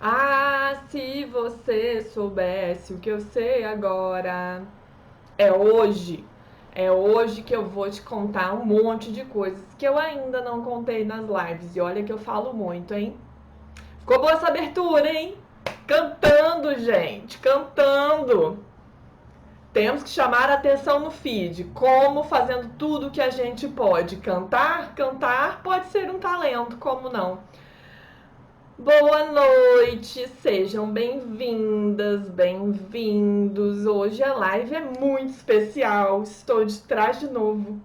Ah, se você soubesse o que eu sei agora. É hoje. É hoje que eu vou te contar um monte de coisas que eu ainda não contei nas lives. E olha que eu falo muito, hein? Ficou boa essa abertura, hein? Cantando, gente, cantando. Temos que chamar a atenção no feed. Como fazendo tudo que a gente pode. Cantar, cantar pode ser um talento, como não? Boa noite, sejam bem-vindas, bem-vindos. Hoje a live é muito especial, estou de trás de novo.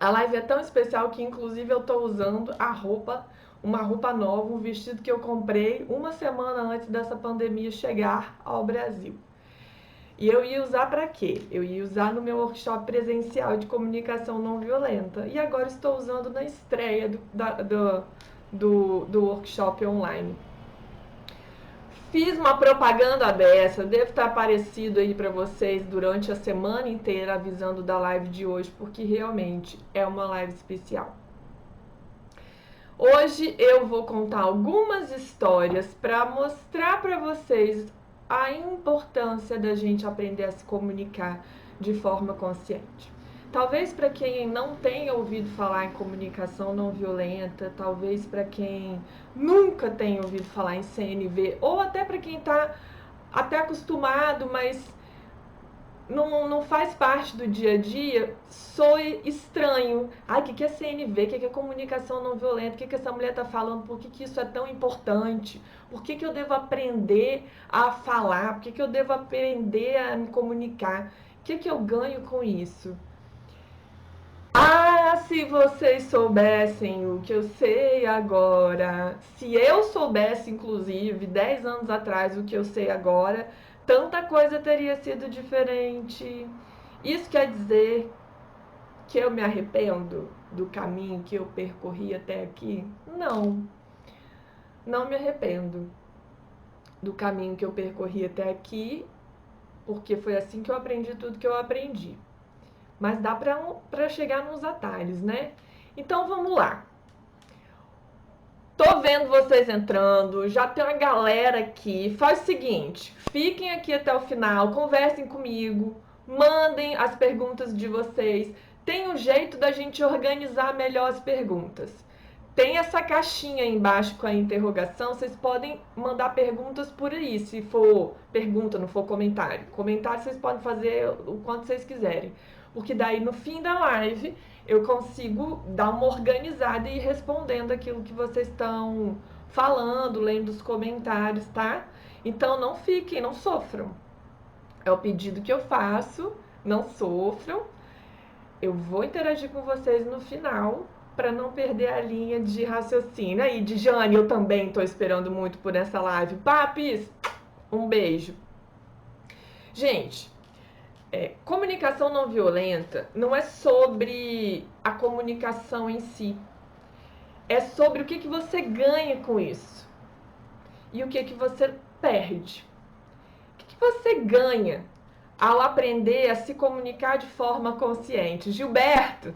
A live é tão especial que inclusive eu estou usando uma roupa nova, um vestido que eu comprei uma semana antes dessa pandemia chegar ao Brasil. E eu ia usar para quê? Eu ia usar no meu workshop presencial de comunicação não violenta. E agora estou usando na estreia do workshop online. Fiz uma propaganda dessa, deve estar aparecido aí para vocês durante a semana inteira avisando da live de hoje, porque realmente é uma live especial. Hoje eu vou contar algumas histórias para mostrar para vocês a importância da gente aprender a se comunicar de forma consciente. Talvez para quem não tenha ouvido falar em comunicação não violenta, talvez para quem nunca tenha ouvido falar em CNV, ou até para quem está até acostumado, mas não faz parte do dia a dia, soe estranho. Ai, o que é CNV? O que é comunicação não violenta? O que essa mulher está falando? Por que isso é tão importante? Por que eu devo aprender a falar? Por que eu devo aprender a me comunicar? O que eu ganho com isso? Ah, se vocês soubessem o que eu sei agora. Se eu soubesse, inclusive, 10 anos atrás, o que eu sei agora, tanta coisa teria sido diferente. Isso quer dizer que eu me arrependo do caminho que eu percorri até aqui? Não, não me arrependo do caminho que eu percorri até aqui, porque foi assim que eu aprendi tudo que eu aprendi. Mas dá para chegar nos atalhos, né? Então vamos lá. Tô vendo vocês entrando, já tem uma galera aqui. Faz o seguinte, fiquem aqui até o final, conversem comigo, mandem as perguntas de vocês. Tem um jeito da gente organizar melhor as perguntas. Tem essa caixinha aí embaixo com a interrogação, vocês podem mandar perguntas por aí, se for pergunta, não for comentário. Comentário vocês podem fazer o quanto vocês quiserem, porque daí no fim da live eu consigo dar uma organizada e ir respondendo aquilo que vocês estão falando, lendo os comentários, tá? Então não fiquem, não sofram. É o pedido que eu faço, não sofram. Eu vou interagir com vocês no final para não perder a linha de raciocínio. Aí, Dijane, eu também estou esperando muito por essa live. Papis, um beijo. Gente, comunicação não violenta não é sobre a comunicação em si. É sobre o que você ganha com isso e o que você perde. O que você ganha ao aprender a se comunicar de forma consciente? Gilberto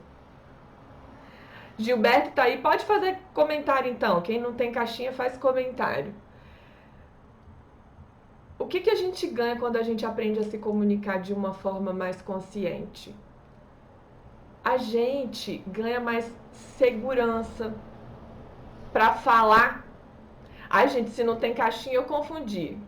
tá aí, pode fazer comentário então. Quem não tem caixinha faz comentário. O que a gente ganha quando a gente aprende a se comunicar de uma forma mais consciente? A gente ganha mais segurança para falar. Ai, gente, se não tem caixinha eu confundi.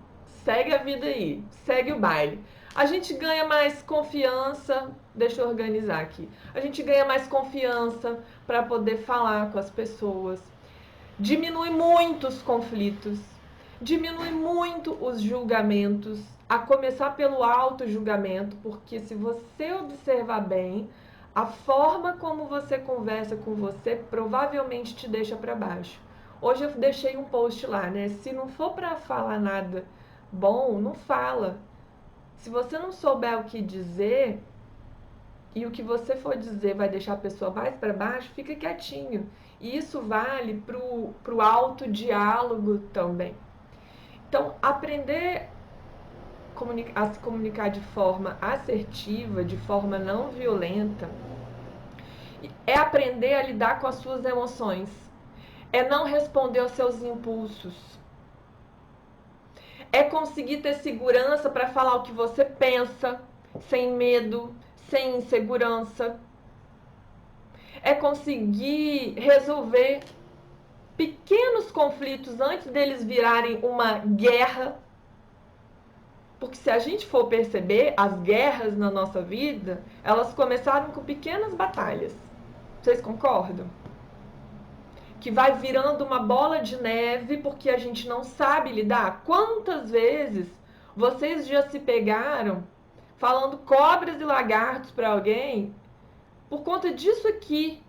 Segue a vida aí, segue o baile. A gente ganha mais confiança, deixa eu organizar aqui. A gente ganha mais confiança para poder falar com as pessoas. Diminui muito os conflitos, diminui muito os julgamentos, a começar pelo auto-julgamento, porque se você observar bem, a forma como você conversa com você provavelmente te deixa para baixo. Hoje eu deixei um post lá, né? Se não for para falar nada bom, não fala. Se você não souber o que dizer e o que você for dizer vai deixar a pessoa mais para baixo, fica quietinho. E isso vale pro autodiálogo também. Então, aprender a se comunicar de forma assertiva, de forma não violenta, é aprender a lidar com as suas emoções. É não responder aos seus impulsos. É conseguir ter segurança para falar o que você pensa, sem medo, sem insegurança. É conseguir resolver pequenos conflitos antes deles virarem uma guerra. Porque se a gente for perceber, as guerras na nossa vida, elas começaram com pequenas batalhas. Vocês concordam? Que vai virando uma bola de neve porque a gente não sabe lidar. Quantas vezes vocês já se pegaram falando cobras e lagartos para alguém por conta disso aqui?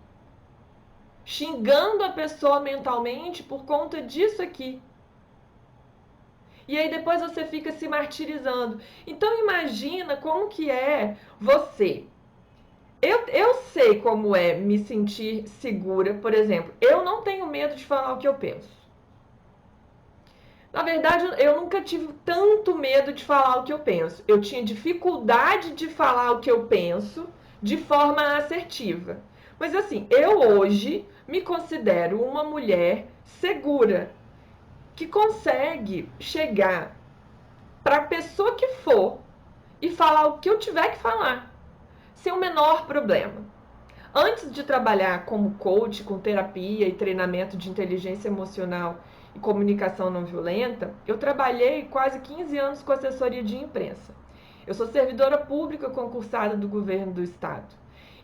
Xingando a pessoa mentalmente por conta disso aqui. E aí depois você fica se martirizando. Então imagina como que é você. Eu sei como é me sentir segura, por exemplo. Eu não tenho medo de falar o que eu penso. Na verdade, eu nunca tive tanto medo de falar o que eu penso. Eu tinha dificuldade de falar o que eu penso de forma assertiva. Mas assim, eu hoje me considero uma mulher segura, que consegue chegar para a pessoa que for e falar o que eu tiver que falar, sem o menor problema. Antes de trabalhar como coach, com terapia e treinamento de inteligência emocional e comunicação não violenta, eu trabalhei quase 15 anos com assessoria de imprensa. Eu sou servidora pública concursada do governo do estado.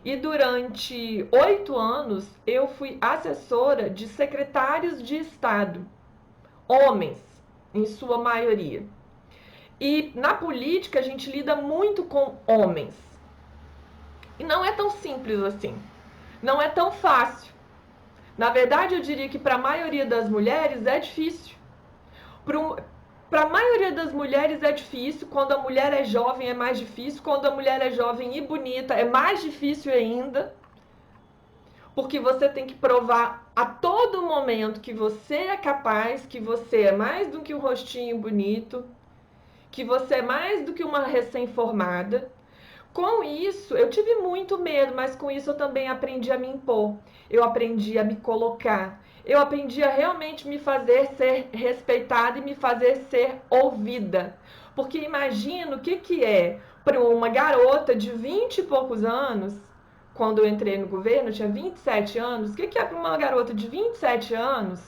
E durante 8 anos eu fui assessora de secretários de estado, homens, em sua maioria. E na política a gente lida muito com homens. E não é tão simples assim. Não é tão fácil. Na verdade, eu diria que para a maioria das mulheres é difícil. Para a maioria das mulheres é difícil. Quando a mulher é jovem é mais difícil. Quando a mulher é jovem e bonita é mais difícil ainda. Porque você tem que provar a todo momento que você é capaz, que você é mais do que um rostinho bonito, que você é mais do que uma recém-formada. Com isso, eu tive muito medo, mas com isso eu também aprendi a me impor. Eu aprendi a me colocar. Eu aprendi a realmente me fazer ser respeitada e me fazer ser ouvida. Porque imagina o que é para uma garota de 20 e poucos anos, quando eu entrei no governo, eu tinha 27 anos, o que é para uma garota de 27 anos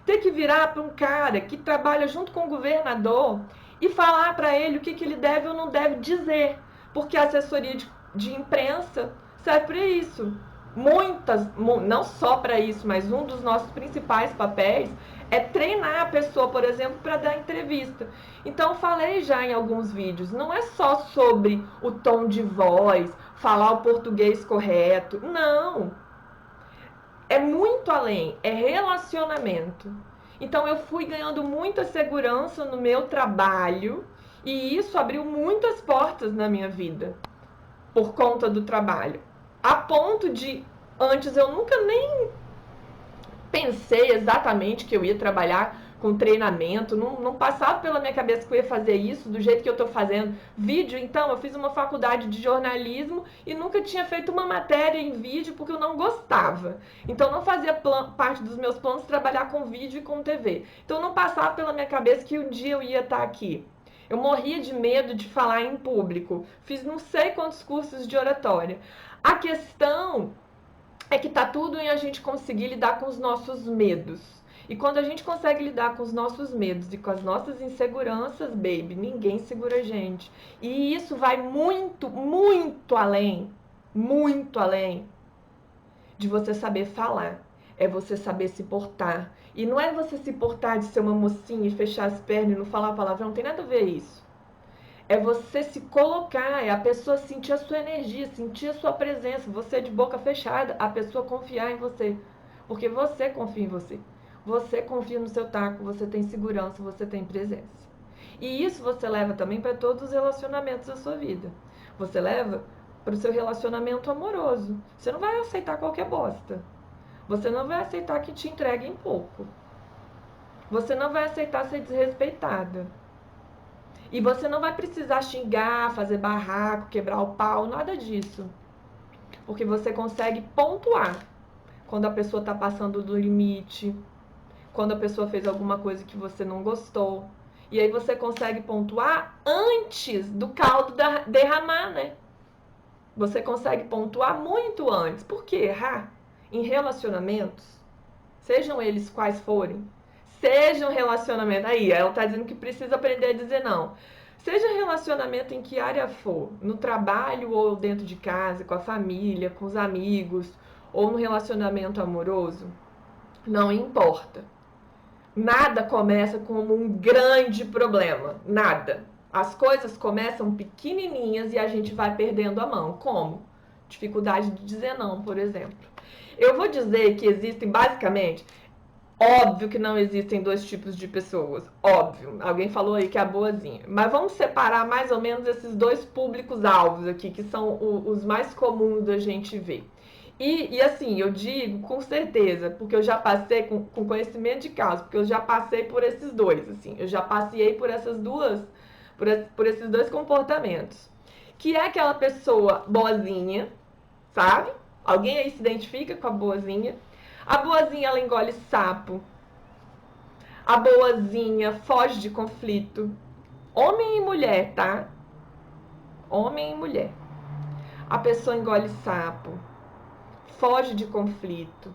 ter que virar para um cara que trabalha junto com o governador e falar para ele o que ele deve ou não deve dizer? Porque a assessoria de imprensa serve para isso. Não só para isso, mas um dos nossos principais papéis é treinar a pessoa, por exemplo, para dar entrevista. Então, falei já em alguns vídeos, não é só sobre o tom de voz, falar o português correto. Não! É muito além, é relacionamento. Então, eu fui ganhando muita segurança no meu trabalho e isso abriu muitas portas na minha vida por conta do trabalho. A ponto de, antes eu nunca nem pensei exatamente que eu ia trabalhar com treinamento, não passava pela minha cabeça que eu ia fazer isso do jeito que eu estou fazendo. Vídeo, então, eu fiz uma faculdade de jornalismo e nunca tinha feito uma matéria em vídeo porque eu não gostava. Então, não fazia parte dos meus planos trabalhar com vídeo e com TV. Então, não passava pela minha cabeça que um dia eu ia estar aqui. Eu morria de medo de falar em público. Fiz não sei quantos cursos de oratória. A questão é que tá tudo em a gente conseguir lidar com os nossos medos. E quando a gente consegue lidar com os nossos medos e com as nossas inseguranças, baby, ninguém segura a gente. E isso vai muito, muito além de você saber falar. É você saber se portar. E não é você se portar de ser uma mocinha e fechar as pernas e não falar palavrão, não tem nada a ver isso. É você se colocar, é a pessoa sentir a sua energia, sentir a sua presença, você de boca fechada, a pessoa confiar em você. Porque você confia em você. Você confia no seu taco, você tem segurança, você tem presença. E isso você leva também para todos os relacionamentos da sua vida. Você leva para o seu relacionamento amoroso. Você não vai aceitar qualquer bosta. Você não vai aceitar que te entreguem pouco. Você não vai aceitar ser desrespeitada. E você não vai precisar xingar, fazer barraco, quebrar o pau, nada disso. Porque você consegue pontuar quando a pessoa está passando do limite, quando a pessoa fez alguma coisa que você não gostou. E aí você consegue pontuar antes do caldo derramar, né? Você consegue pontuar muito antes. Por que errar? Em relacionamentos, sejam eles quais forem, seja um relacionamento... Aí, ela tá dizendo que precisa aprender a dizer não. Seja relacionamento em que área for, no trabalho ou dentro de casa, com a família, com os amigos, ou no relacionamento amoroso, não importa. Nada começa como um grande problema, nada. As coisas começam pequenininhas e a gente vai perdendo a mão. Como? Dificuldade de dizer não, por exemplo. Eu vou dizer que existem basicamente... Óbvio que não existem dois tipos de pessoas, óbvio. Alguém falou aí que é a boazinha. Mas vamos separar mais ou menos esses dois públicos-alvos aqui, que são os mais comuns da gente ver. E assim, eu digo com certeza, porque eu já passei com conhecimento de causa, porque eu já passei por esses dois, assim. Eu já passei por essas duas, por esses dois comportamentos. Que é aquela pessoa boazinha, sabe? Alguém aí se identifica com a boazinha? A boazinha, ela engole sapo. A boazinha foge de conflito. Homem e mulher, tá? Homem e mulher. A pessoa engole sapo, foge de conflito,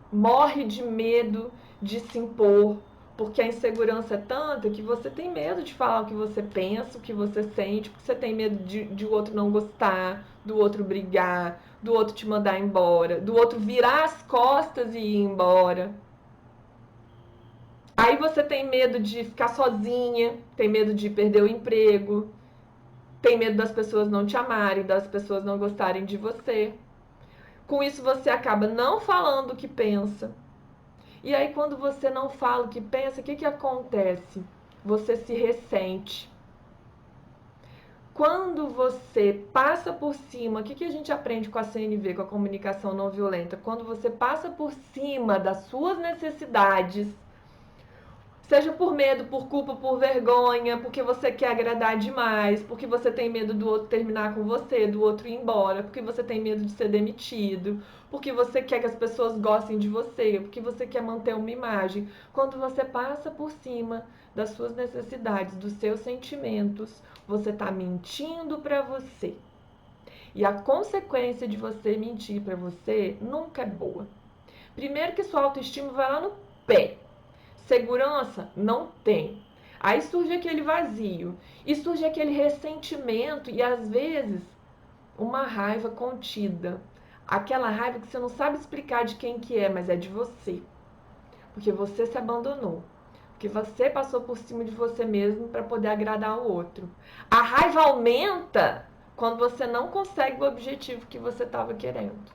morre de medo de se impor, porque a insegurança é tanta que você tem medo de falar o que você pensa, o que você sente, porque você tem medo de o outro não gostar, do outro brigar, do outro te mandar embora, do outro virar as costas e ir embora. Aí você tem medo de ficar sozinha, tem medo de perder o emprego, tem medo das pessoas não te amarem, das pessoas não gostarem de você. Com isso você acaba não falando o que pensa. E aí quando você não fala o que pensa, o que acontece? Você se ressente. Quando você passa por cima, o que a gente aprende com a CNV, com a comunicação não violenta? Quando você passa por cima das suas necessidades, seja por medo, por culpa, por vergonha, porque você quer agradar demais, porque você tem medo do outro terminar com você, do outro ir embora, porque você tem medo de ser demitido, porque você quer que as pessoas gostem de você, porque você quer manter uma imagem. Quando você passa por cima das suas necessidades, dos seus sentimentos, você está mentindo para você. E a consequência de você mentir para você nunca é boa. Primeiro que sua autoestima vai lá no pé. Segurança? Não tem. Aí surge aquele vazio. E surge aquele ressentimento e às vezes uma raiva contida. Aquela raiva que você não sabe explicar de quem que é, mas é de você. Porque você se abandonou. Porque você passou por cima de você mesmo para poder agradar o outro. A raiva aumenta quando você não consegue o objetivo que você estava querendo.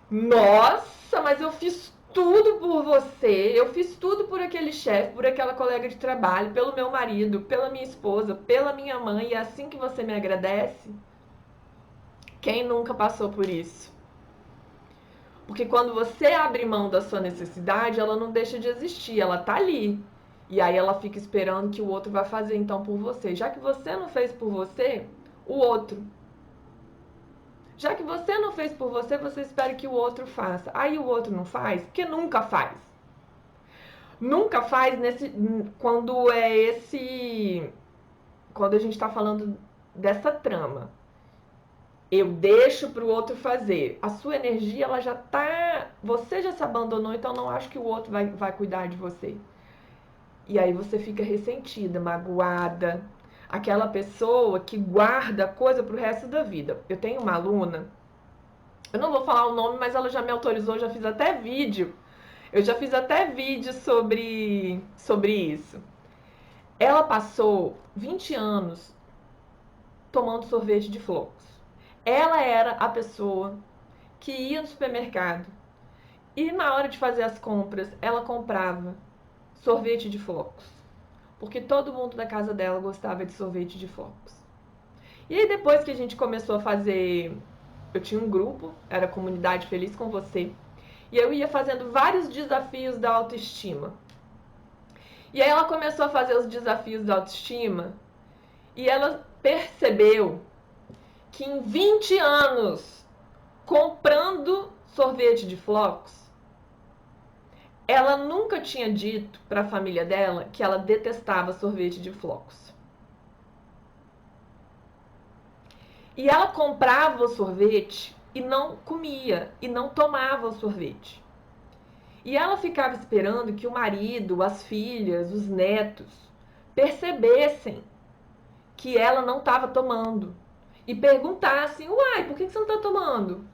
Nossa, mas eu fiz tudo por você, eu fiz tudo por aquele chefe, por aquela colega de trabalho, pelo meu marido, pela minha esposa, pela minha mãe, e é assim que você me agradece? Quem nunca passou por isso? Porque quando você abre mão da sua necessidade, ela não deixa de existir, ela tá ali. E aí ela fica esperando que o outro vai fazer então por você. Já que você não fez por você, o outro. Já que você não fez por você, você espera que o outro faça. Aí o outro não faz, porque nunca faz. Nunca faz quando é esse... Quando a gente tá falando dessa trama. Eu deixo pro outro fazer. A sua energia, ela já tá... Você já se abandonou, então não acho que o outro vai cuidar de você. E aí você fica ressentida, magoada. Aquela pessoa que guarda coisa pro resto da vida. Eu tenho uma aluna... Eu não vou falar o nome, mas ela já me autorizou, já fiz até vídeo. Eu já fiz até vídeo sobre isso. Ela passou 20 anos tomando sorvete de flocos. Ela era a pessoa que ia no supermercado e na hora de fazer as compras, ela comprava sorvete de flocos. Porque todo mundo da casa dela gostava de sorvete de flocos. E aí depois que a gente começou a fazer... Eu tinha um grupo, era a Comunidade Feliz com Você. E eu ia fazendo vários desafios da autoestima. E aí ela começou a fazer os desafios da autoestima e ela percebeu que em 20 anos comprando sorvete de flocos, ela nunca tinha dito para a família dela que ela detestava sorvete de flocos. E ela comprava o sorvete e não comia, e não tomava o sorvete. E ela ficava esperando que o marido, as filhas, os netos percebessem que ela não estava tomando. E perguntassem, uai, por que você não está tomando?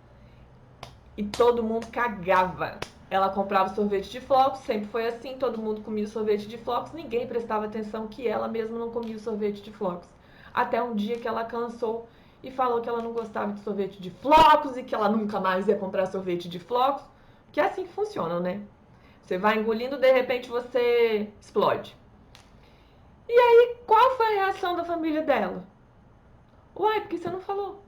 E todo mundo cagava. Ela comprava sorvete de flocos, sempre foi assim, todo mundo comia o sorvete de flocos, ninguém prestava atenção que ela mesma não comia o sorvete de flocos. Até um dia que ela cansou e falou que ela não gostava de sorvete de flocos e que ela nunca mais ia comprar sorvete de flocos, que é assim que funciona, né? Você vai engolindo, de repente você explode. E aí, qual foi a reação da família dela? Uai, por que você não falou?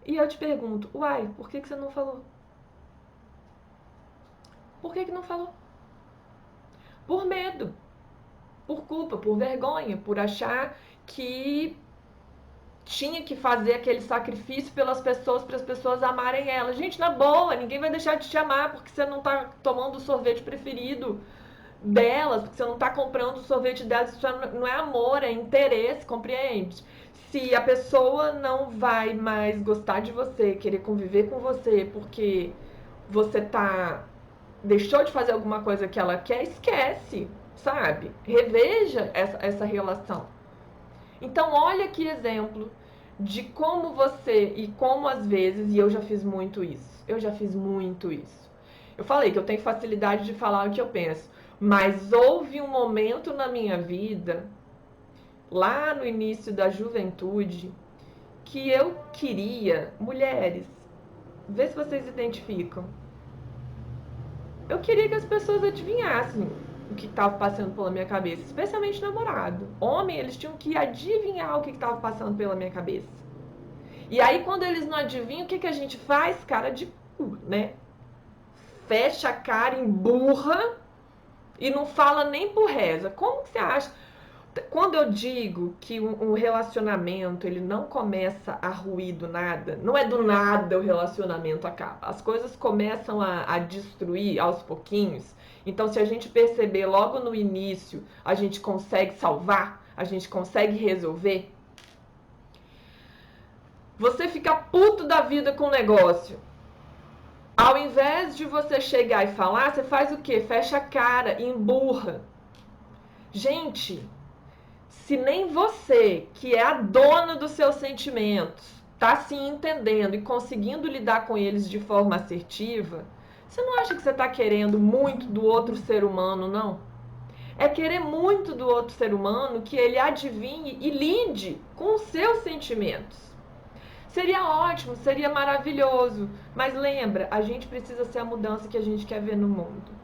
E eu te pergunto, uai, por que você não falou? Por que não falou? Por medo, por culpa, por vergonha, por achar que tinha que fazer aquele sacrifício pelas pessoas, para as pessoas amarem ela. Gente, na boa, ninguém vai deixar de te amar porque você não tá tomando o sorvete preferido delas, porque você não tá comprando o sorvete delas. Isso não é amor, é interesse, compreende? Se a pessoa não vai mais gostar de você, querer conviver com você porque você deixou de fazer alguma coisa que ela quer, esquece, sabe? Reveja essa relação. Então, olha que exemplo de como você, e como às vezes, e eu já fiz muito isso, eu falei que eu tenho facilidade de falar o que eu penso, mas houve um momento na minha vida, lá no início da juventude, que eu queria, mulheres, vê se vocês identificam, eu queria que as pessoas adivinhassem o que estava passando pela minha cabeça, especialmente namorado. Homem, eles tinham que adivinhar o que estava passando pela minha cabeça. E aí, quando eles não adivinham, o que a gente faz? Cara de cu, né? Fecha a cara, emburra e não fala nem por reza. Como que você acha? Quando eu digo que um relacionamento ele não começa a ruir do nada, não é do nada o relacionamento acaba. As coisas começam a destruir aos pouquinhos. Então, se a gente perceber logo no início, a gente consegue salvar, a gente consegue resolver. Você fica puto da vida com o negócio. Ao invés de você chegar e falar, você faz o quê? Fecha a cara, emburra. Gente, se nem você, que é a dona dos seus sentimentos, tá se entendendo e conseguindo lidar com eles de forma assertiva, você não acha que você tá querendo muito do outro ser humano, não? É querer muito do outro ser humano que ele adivinhe e lide com os seus sentimentos. Seria ótimo, seria maravilhoso, mas lembra, a gente precisa ser a mudança que a gente quer ver no mundo.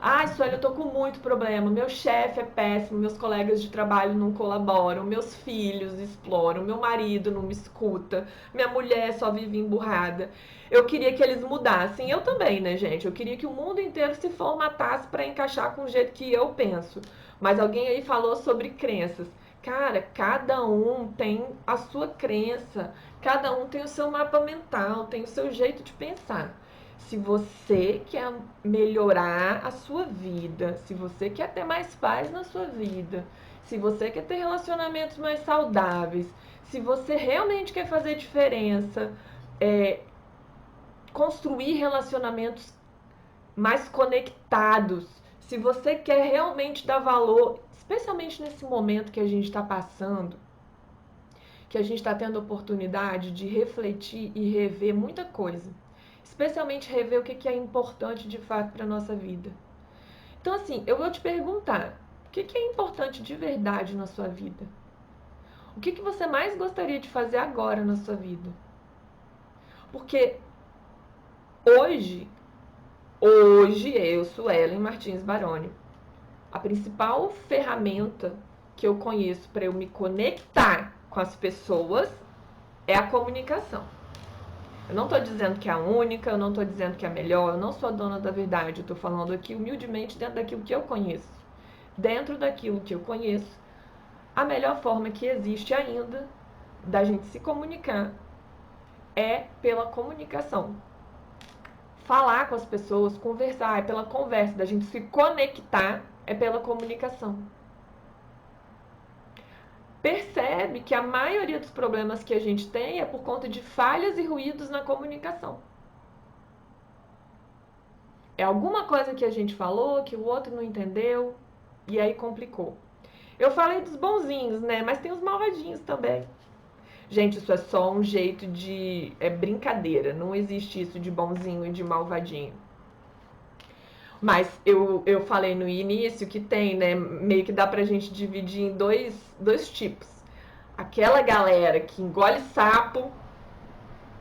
Ai, Sueli, eu tô com muito problema. Meu chefe é péssimo, meus colegas de trabalho não colaboram, meus filhos exploram, meu marido não me escuta, minha mulher só vive emburrada. Eu queria que eles mudassem. Eu também, né, gente? Eu queria que o mundo inteiro se formatasse para encaixar com o jeito que eu penso. Mas alguém aí falou sobre crenças. Cara, cada um tem a sua crença, cada um tem o seu mapa mental, tem o seu jeito de pensar. Se você quer melhorar a sua vida, se você quer ter mais paz na sua vida, se você quer ter relacionamentos mais saudáveis, se você realmente quer fazer diferença, construir relacionamentos mais conectados, se você quer realmente dar valor, especialmente nesse momento que a gente está passando, que a gente está tendo a oportunidade de refletir e rever muita coisa. Especialmente rever o que é importante de fato para a nossa vida. Então, assim, eu vou te perguntar, o que é importante de verdade na sua vida? O que você mais gostaria de fazer agora na sua vida? Porque hoje eu sou Ellen Martins Baroni. A principal ferramenta que eu conheço para eu me conectar com as pessoas é a comunicação. Eu não estou dizendo que é a única, eu não estou dizendo que é a melhor, eu não sou a dona da verdade, eu estou falando aqui humildemente dentro daquilo que eu conheço. Dentro daquilo que eu conheço, a melhor forma que existe ainda da gente se comunicar é pela comunicação. falar com as pessoas, conversar, é pela conversa, da gente se conectar, é pela comunicação. Percebe que a maioria dos problemas que a gente tem é por conta de falhas e ruídos na comunicação. É alguma coisa que a gente falou, que o outro não entendeu, e aí complicou. Eu falei dos bonzinhos, né? Mas tem os malvadinhos também. Gente, isso é só um jeito de... é brincadeira, não existe isso de bonzinho e de malvadinho. Mas eu falei no início que tem, né? Meio que dá pra gente dividir em dois tipos. Aquela galera que engole sapo,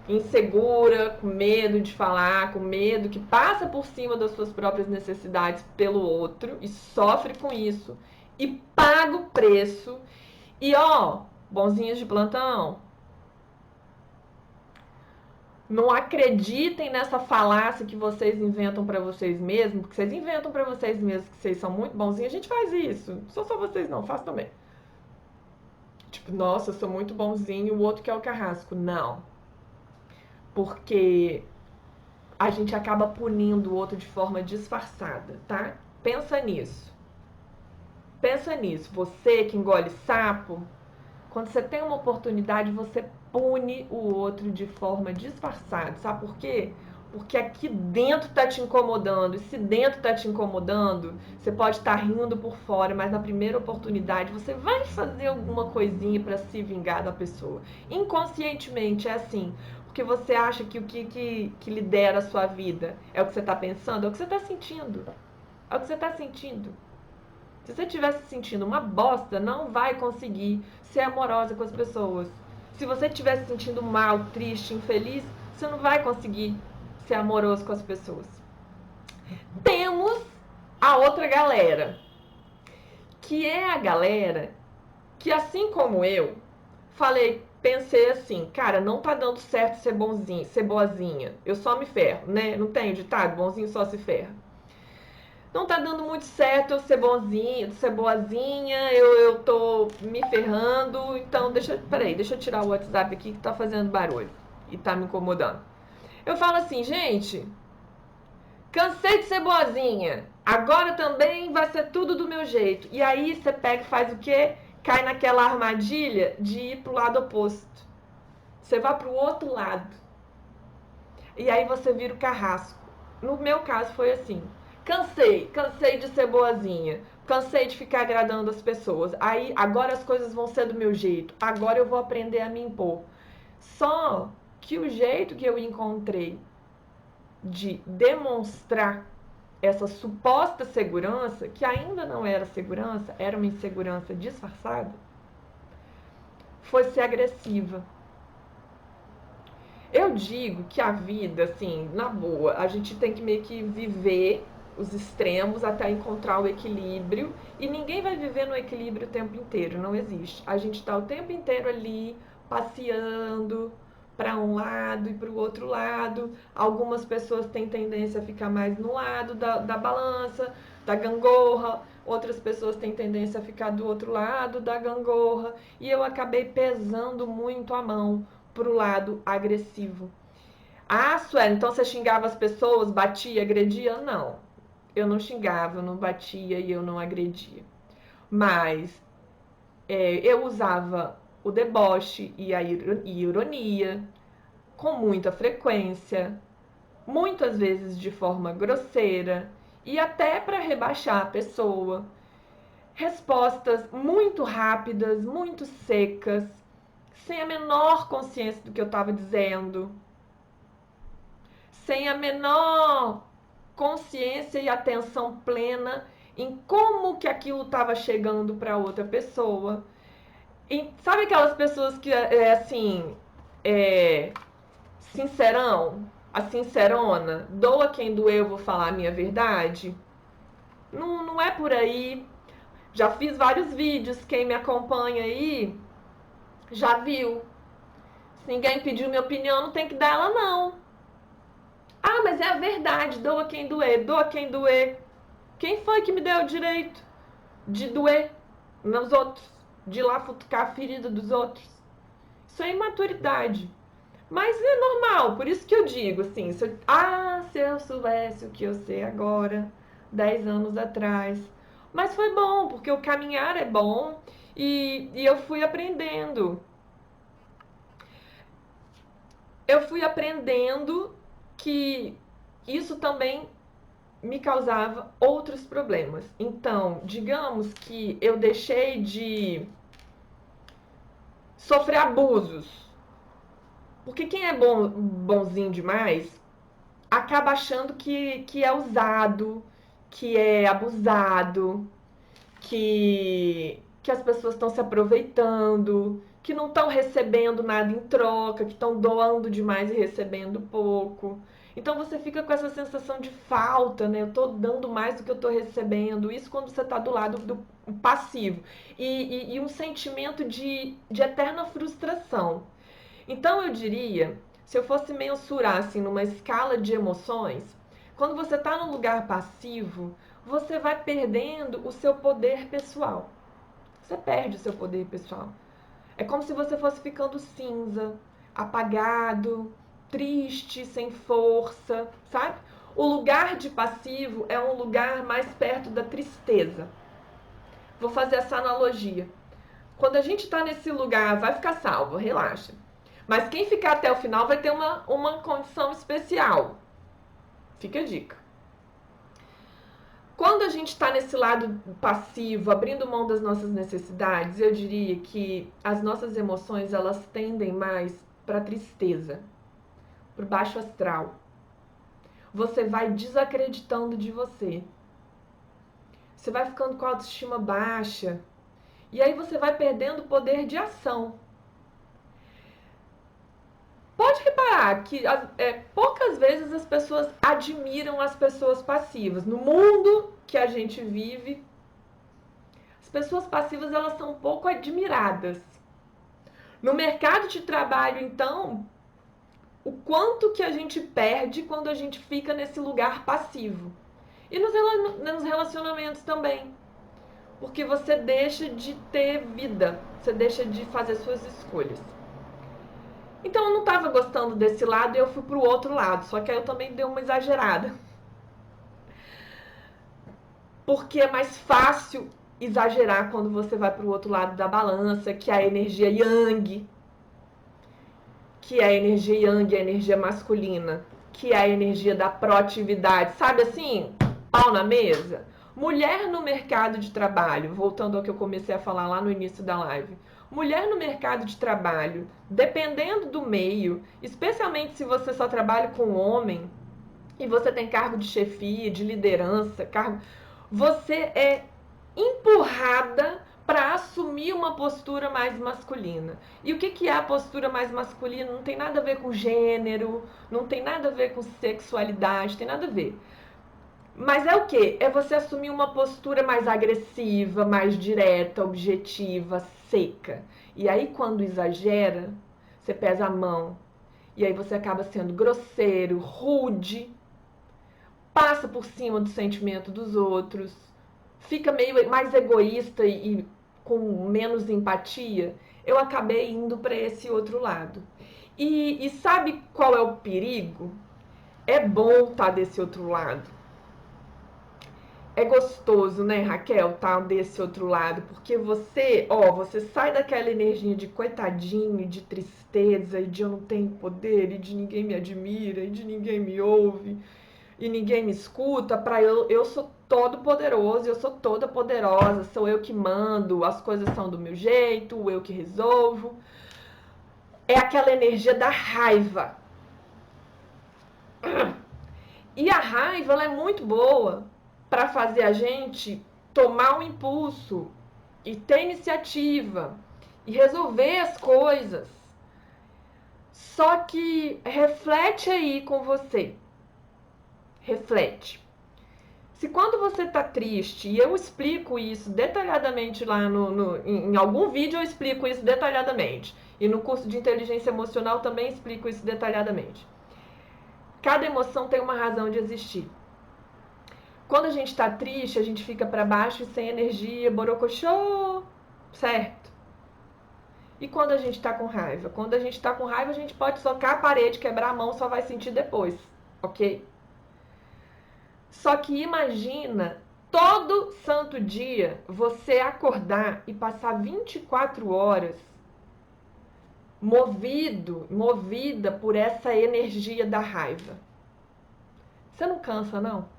insegura, com medo de falar, com medo, que passa por cima das suas próprias necessidades pelo outro e sofre com isso e paga o preço. E ó, bonzinhos de plantão, não acreditem nessa falácia que vocês inventam pra vocês mesmos, porque vocês inventam pra vocês mesmos que vocês são muito bonzinhos. A gente faz isso. Não sou só vocês não, faço também. Tipo, nossa, eu sou muito bonzinho, o outro quer o carrasco. Não. Porque a gente acaba punindo o outro de forma disfarçada, tá? Pensa nisso. Pensa nisso. Você que engole sapo, quando você tem uma oportunidade, você pune o outro de forma disfarçada. Sabe por quê? Porque aqui dentro tá te incomodando. E se dentro tá te incomodando, você pode estar rindo por fora, mas na primeira oportunidade você vai fazer alguma coisinha para se vingar da pessoa. Inconscientemente é assim. Porque você acha que o que lidera a sua vida é o que você está pensando, é o que você está sentindo. É o que você está sentindo. Se você estiver se sentindo uma bosta, não vai conseguir ser amorosa com as pessoas. Se você estiver se sentindo mal, triste, infeliz, você não vai conseguir ser amoroso com as pessoas. Temos a outra galera, que é a galera que, assim como eu, pensei assim, cara, não tá dando certo ser bonzinho, ser boazinha. Eu só me ferro, né? Não tem ditado, bonzinho só se ferra. Não tá dando muito certo eu ser bonzinho, ser boazinha, eu tô me ferrando, então peraí, deixa eu tirar o WhatsApp aqui que tá fazendo barulho e tá me incomodando. Eu falo assim, gente, cansei de ser boazinha, agora também vai ser tudo do meu jeito. E aí você pega e faz o quê? Cai naquela armadilha de ir pro lado oposto. Você vai pro outro lado. E aí você vira o carrasco. No meu caso foi assim. Cansei de ser boazinha. Cansei de ficar agradando as pessoas. Aí agora as coisas vão ser do meu jeito. Agora eu vou aprender a me impor. Só que o jeito que eu encontrei de demonstrar essa suposta segurança, que ainda não era segurança, era uma insegurança disfarçada, foi ser agressiva. Eu digo que a vida, assim, na boa, a gente tem que meio que viver os extremos até encontrar o equilíbrio, e ninguém vai viver no equilíbrio o tempo inteiro, não existe. A gente está o tempo inteiro ali passeando para um lado e para o outro lado. Algumas pessoas têm tendência a ficar mais no lado da balança, da gangorra, outras pessoas têm tendência a ficar do outro lado da gangorra, e eu acabei pesando muito a mão pro lado agressivo. Ah, Sueli, então você xingava as pessoas, batia, agredia? Não. Eu não xingava, eu não batia e eu não agredia. Mas eu usava o deboche e a ironia com muita frequência, muitas vezes de forma grosseira e até para rebaixar a pessoa. Respostas muito rápidas, muito secas, sem a menor consciência do que eu estava dizendo, sem a menor consciência e atenção plena em como que aquilo estava chegando para outra pessoa. E sabe aquelas pessoas que assim, sincerão, a sincerona, doa quem doer, eu vou falar a minha verdade? Não, não é por aí. Já fiz vários vídeos, quem me acompanha aí já viu. Se ninguém pediu minha opinião, não tem que dar ela, não. Ah, mas é a verdade, doa quem doer, doa quem doer. Quem foi que me deu o direito de doer nos outros? De ir lá futucar a ferida dos outros? Isso é imaturidade. Mas é normal, por isso que eu digo assim, se eu soubesse o que eu sei agora, 10 anos atrás. Mas foi bom, porque o caminhar é bom e eu fui aprendendo. Eu fui aprendendo que isso também me causava outros problemas. Então, digamos que eu deixei de sofrer abusos. Porque quem é bonzinho demais acaba achando que é usado, que é abusado, que as pessoas estão se aproveitando, que não estão recebendo nada em troca, que estão doando demais e recebendo pouco. Então você fica com essa sensação de falta, né? Eu tô dando mais do que eu tô recebendo. Isso quando você tá do lado do passivo. E um sentimento de eterna frustração. Então eu diria, se eu fosse mensurar assim numa escala de emoções, quando você está no lugar passivo, você vai perdendo o seu poder pessoal. Você perde o seu poder pessoal. É como se você fosse ficando cinza, apagado, triste, sem força, sabe? O lugar de passivo é um lugar mais perto da tristeza. Vou fazer essa analogia. Quando a gente está nesse lugar, vai ficar salvo, relaxa. Mas quem ficar até o final vai ter uma condição especial. Fica a dica. Quando a gente está nesse lado passivo, abrindo mão das nossas necessidades, eu diria que as nossas emoções elas tendem mais para tristeza, para o baixo astral. Você vai desacreditando de você. Você vai ficando com a autoestima baixa. E aí você vai perdendo o poder de ação. Pode reparar que poucas vezes as pessoas admiram as pessoas passivas. No mundo que a gente vive, as pessoas passivas elas são pouco admiradas. No mercado de trabalho, então, o quanto que a gente perde quando a gente fica nesse lugar passivo. E nos relacionamentos também. Porque você deixa de ter vida, você deixa de fazer suas escolhas. Então eu não estava gostando desse lado e eu fui pro outro lado. Só que aí eu também dei uma exagerada. Porque é mais fácil exagerar quando você vai pro outro lado da balança, que é a energia yang. Que é a energia yang, a energia masculina. Que é a energia da proatividade. Sabe assim? Pau na mesa. Mulher no mercado de trabalho, voltando ao que eu comecei a falar lá no início da live. Mulher no mercado de trabalho, dependendo do meio, especialmente se você só trabalha com homem e você tem cargo de chefia, de liderança, você é empurrada para assumir uma postura mais masculina. E o que é a postura mais masculina? Não tem nada a ver com gênero, não tem nada a ver com sexualidade, tem nada a ver. Mas é o quê? É você assumir uma postura mais agressiva, mais direta, objetiva, seca. E aí, quando exagera, você pesa a mão. E aí você acaba sendo grosseiro, rude, passa por cima do sentimento dos outros, fica meio mais egoísta e com menos empatia. Eu acabei indo para esse outro lado. E sabe qual é o perigo? É bom estar desse outro lado. É gostoso, né, Raquel, tá desse outro lado, porque você sai daquela energia de coitadinho, de tristeza, e de eu não tenho poder, e de ninguém me admira, e de ninguém me ouve, e ninguém me escuta, pra eu sou todo poderoso, eu sou toda poderosa, sou eu que mando, as coisas são do meu jeito, eu que resolvo. É aquela energia da raiva. E a raiva, ela é muito boa para fazer a gente tomar um impulso e ter iniciativa e resolver as coisas. Só que reflete aí com você. Reflete. Se quando você tá triste, e eu explico isso detalhadamente lá em algum vídeo eu explico isso detalhadamente. E no curso de inteligência emocional também explico isso detalhadamente. Cada emoção tem uma razão de existir. Quando a gente está triste, a gente fica para baixo e sem energia, borocochô, certo? E quando a gente tá com raiva? Quando a gente tá com raiva, a gente pode socar a parede, quebrar a mão, só vai sentir depois, ok? Só que imagina todo santo dia você acordar e passar 24 horas movida por essa energia da raiva. Você não cansa, não?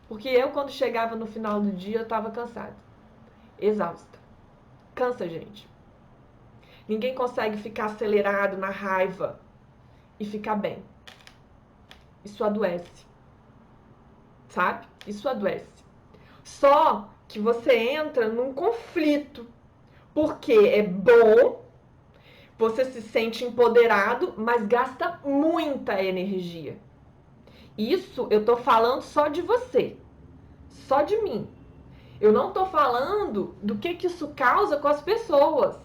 Porque eu, quando chegava no final do dia, eu estava cansada, exausta. Cansa, gente. Ninguém consegue ficar acelerado na raiva e ficar bem. Isso adoece. Sabe? Isso adoece. Só que você entra num conflito. Porque é bom, você se sente empoderado, mas gasta muita energia. Isso eu tô falando só de você. Só de mim. Eu não tô falando do que isso causa com as pessoas.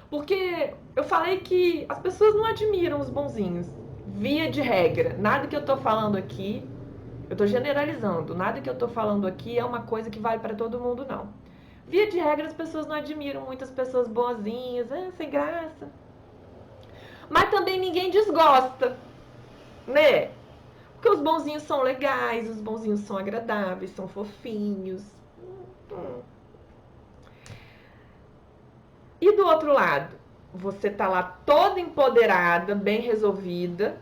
Porque eu falei que as pessoas não admiram os bonzinhos. Via de regra. Nada que eu tô falando aqui, eu tô generalizando. Nada que eu tô falando aqui é uma coisa que vale para todo mundo, não. Via de regra, as pessoas não admiram muitas pessoas boazinhas, sem graça. Mas também ninguém desgosta, né? Porque os bonzinhos são legais, os bonzinhos são agradáveis, são fofinhos. E do outro lado, você tá lá toda empoderada, bem resolvida,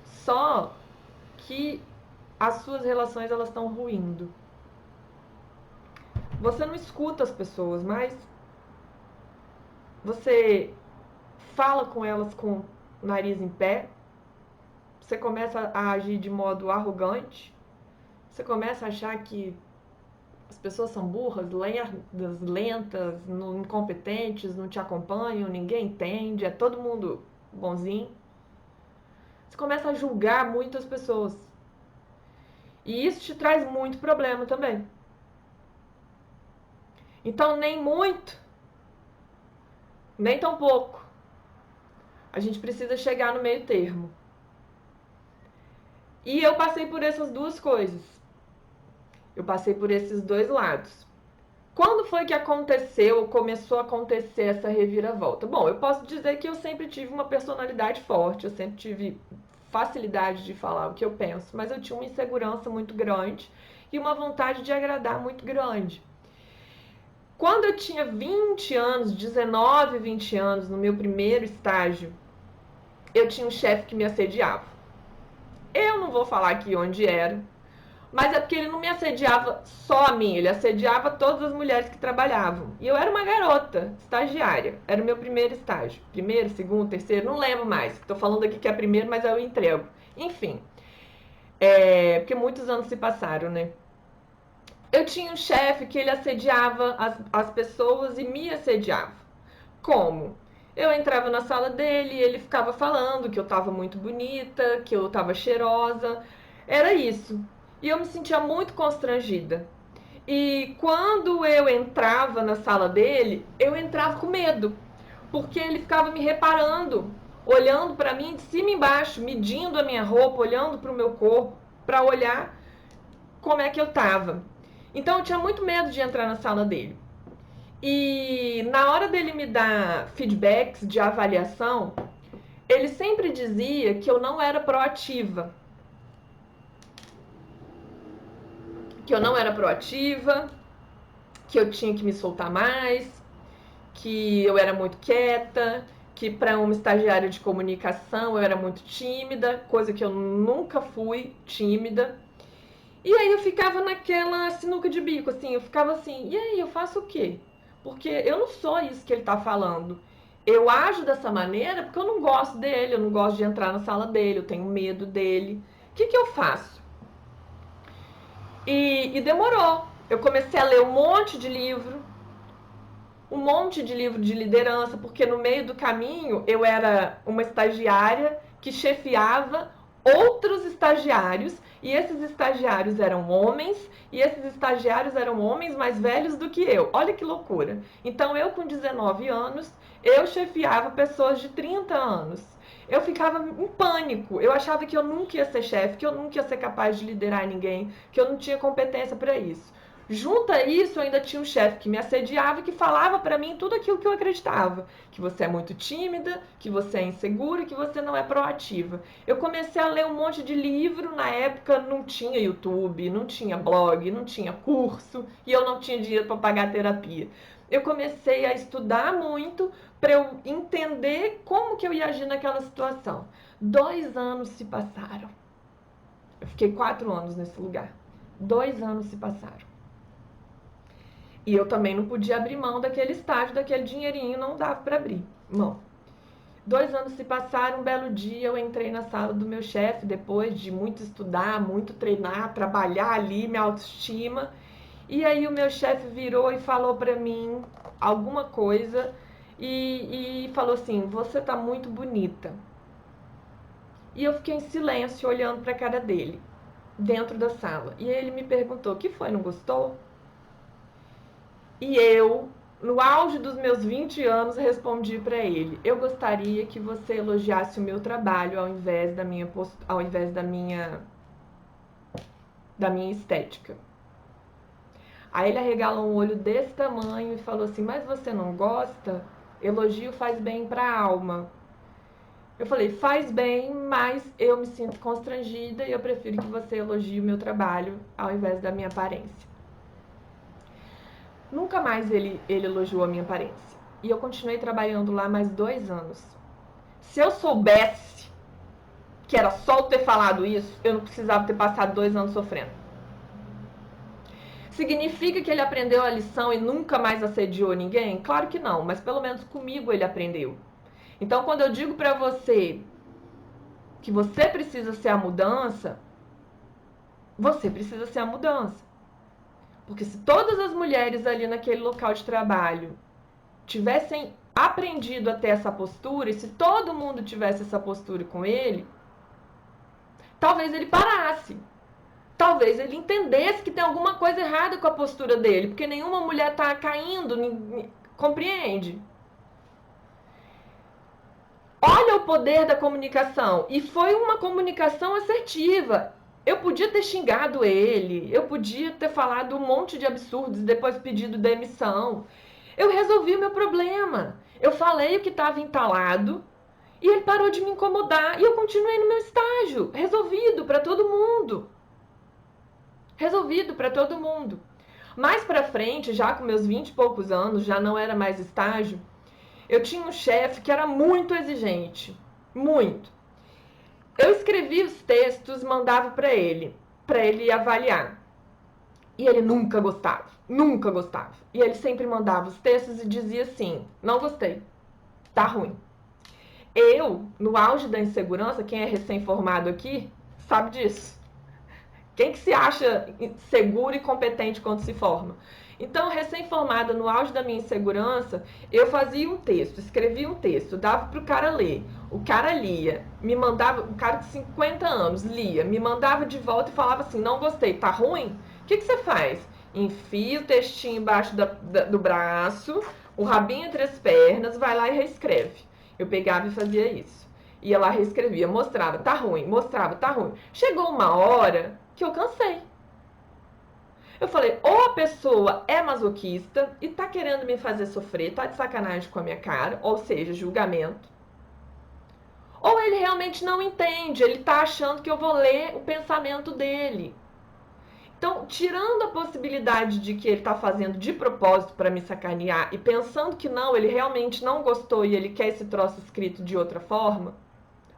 só que as suas relações elas estão ruindo. Você não escuta as pessoas, mas você fala com elas com o nariz em pé, você começa a agir de modo arrogante, você começa a achar que as pessoas são burras, lentas, incompetentes, não te acompanham, ninguém entende, é todo mundo bonzinho. Você começa a julgar muitas pessoas. E isso te traz muito problema também. Então, nem muito, nem tão pouco. A gente precisa chegar no meio termo. E eu passei por essas duas coisas. Eu passei por esses dois lados. Quando foi que aconteceu, começou a acontecer essa reviravolta? Bom, eu posso dizer que eu sempre tive uma personalidade forte, eu sempre tive facilidade de falar o que eu penso, mas eu tinha uma insegurança muito grande e uma vontade de agradar muito grande. Quando eu tinha 20 anos, 19, 20 anos, no meu primeiro estágio, eu tinha um chefe que me assediava. Eu não vou falar aqui onde era, mas é porque ele não me assediava só a mim, ele assediava todas as mulheres que trabalhavam. E eu era uma garota, estagiária. Era o meu primeiro estágio. Primeiro, segundo, terceiro, não lembro mais. Tô falando aqui que é primeiro, mas eu entrego. Enfim. Porque muitos anos se passaram, né? Eu tinha um chefe que ele assediava as pessoas e me assediava. Como? Eu entrava na sala dele e ele ficava falando que eu tava muito bonita, que eu tava cheirosa. Era isso. E eu me sentia muito constrangida. E quando eu entrava na sala dele, eu entrava com medo, porque ele ficava me reparando, olhando para mim de cima e embaixo, medindo a minha roupa, olhando para o meu corpo, para olhar como é que eu tava. Então eu tinha muito medo de entrar na sala dele. E na hora dele me dar feedbacks de avaliação, ele sempre dizia que eu não era proativa. Que eu não era proativa, que eu tinha que me soltar mais, que eu era muito quieta, que para uma estagiária de comunicação eu era muito tímida, coisa que eu nunca fui tímida. E aí eu ficava naquela sinuca de bico, assim, eu ficava assim, e aí, eu faço o quê? Porque eu não sou isso que ele tá falando. Eu ajo dessa maneira porque eu não gosto dele, eu não gosto de entrar na sala dele, eu tenho medo dele. O que eu faço? E demorou. Eu comecei a ler um monte de livro de liderança, porque no meio do caminho eu era uma estagiária que chefiava outros estagiários, e esses estagiários eram homens, e esses estagiários eram homens mais velhos do que eu. Olha que loucura. Então eu com 19 anos, eu chefiava pessoas de 30 anos. Eu ficava em pânico, eu achava que eu nunca ia ser chefe, que eu nunca ia ser capaz de liderar ninguém, que eu não tinha competência para isso. Junto a isso, eu ainda tinha um chefe que me assediava e que falava pra mim tudo aquilo que eu acreditava. Que você é muito tímida, que você é insegura, que você não é proativa. Eu comecei a ler um monte de livro. Na época não tinha YouTube, não tinha blog, não tinha curso e eu não tinha dinheiro para pagar terapia. Eu comecei a estudar muito para eu entender como que eu ia agir naquela situação. 2 anos se passaram. Eu fiquei 4 anos nesse lugar. 2 anos se passaram. E eu também não podia abrir mão daquele estágio, daquele dinheirinho, não dava para abrir mão. 2 anos se passaram, um belo dia eu entrei na sala do meu chefe, depois de muito estudar, muito treinar, trabalhar ali, minha autoestima. E aí o meu chefe virou e falou para mim alguma coisa e falou assim, você tá muito bonita. E eu fiquei em silêncio, olhando para a cara dele, dentro da sala. E ele me perguntou, o que foi, não gostou? E eu, no auge dos meus 20 anos, respondi para ele: eu gostaria que você elogiasse o meu trabalho ao invés da minha estética. Aí ele arregalou um olho desse tamanho e falou assim: mas você não gosta? Elogio faz bem para a alma. Eu falei: faz bem, mas eu me sinto constrangida e eu prefiro que você elogie o meu trabalho ao invés da minha aparência. Nunca mais ele elogiou a minha aparência. E eu continuei trabalhando lá mais 2 anos. Se eu soubesse que era só eu ter falado isso, eu não precisava ter passado 2 anos sofrendo. Significa que ele aprendeu a lição e nunca mais assediou ninguém? Claro que não, mas pelo menos comigo ele aprendeu. Então, quando eu digo pra você que você precisa ser a mudança, você precisa ser a mudança. Porque se todas as mulheres ali naquele local de trabalho tivessem aprendido a ter essa postura, e se todo mundo tivesse essa postura com ele, talvez ele parasse. Talvez ele entendesse que tem alguma coisa errada com a postura dele, porque nenhuma mulher está caindo, compreende? Olha o poder da comunicação. E foi uma comunicação assertiva. Eu podia ter xingado ele, eu podia ter falado um monte de absurdos e depois pedido demissão. Eu resolvi o meu problema. Eu falei o que estava entalado e ele parou de me incomodar. E eu continuei no meu estágio, resolvido para todo mundo. Resolvido para todo mundo. Mais para frente, já com meus 20 e poucos anos, já não era mais estágio, eu tinha um chefe que era muito exigente. Muito. Eu escrevia os textos, mandava para ele avaliar. E ele nunca gostava, nunca gostava. E ele sempre mandava os textos e dizia assim: não gostei, tá ruim. Eu, no auge da insegurança, quem é recém-formado aqui sabe disso. Quem que se acha seguro e competente quando se forma? Então, recém-formada, no auge da minha insegurança, eu fazia um texto, escrevia um texto, dava pro cara ler. O cara lia, me mandava, um cara de 50 anos lia, me mandava de volta e falava assim: não gostei, tá ruim? O que você faz? Enfia o textinho embaixo do braço, o rabinho entre as pernas, vai lá e reescreve. Eu pegava e fazia isso. Ia lá, reescrevia, mostrava, tá ruim, mostrava, tá ruim. Chegou uma hora que eu cansei. Eu falei, ou a pessoa é masoquista e tá querendo me fazer sofrer, tá de sacanagem com a minha cara, ou seja, julgamento. Ou ele realmente não entende, ele tá achando que eu vou ler o pensamento dele. Então, tirando a possibilidade de que ele tá fazendo de propósito para me sacanear e pensando que não, ele realmente não gostou e ele quer esse troço escrito de outra forma,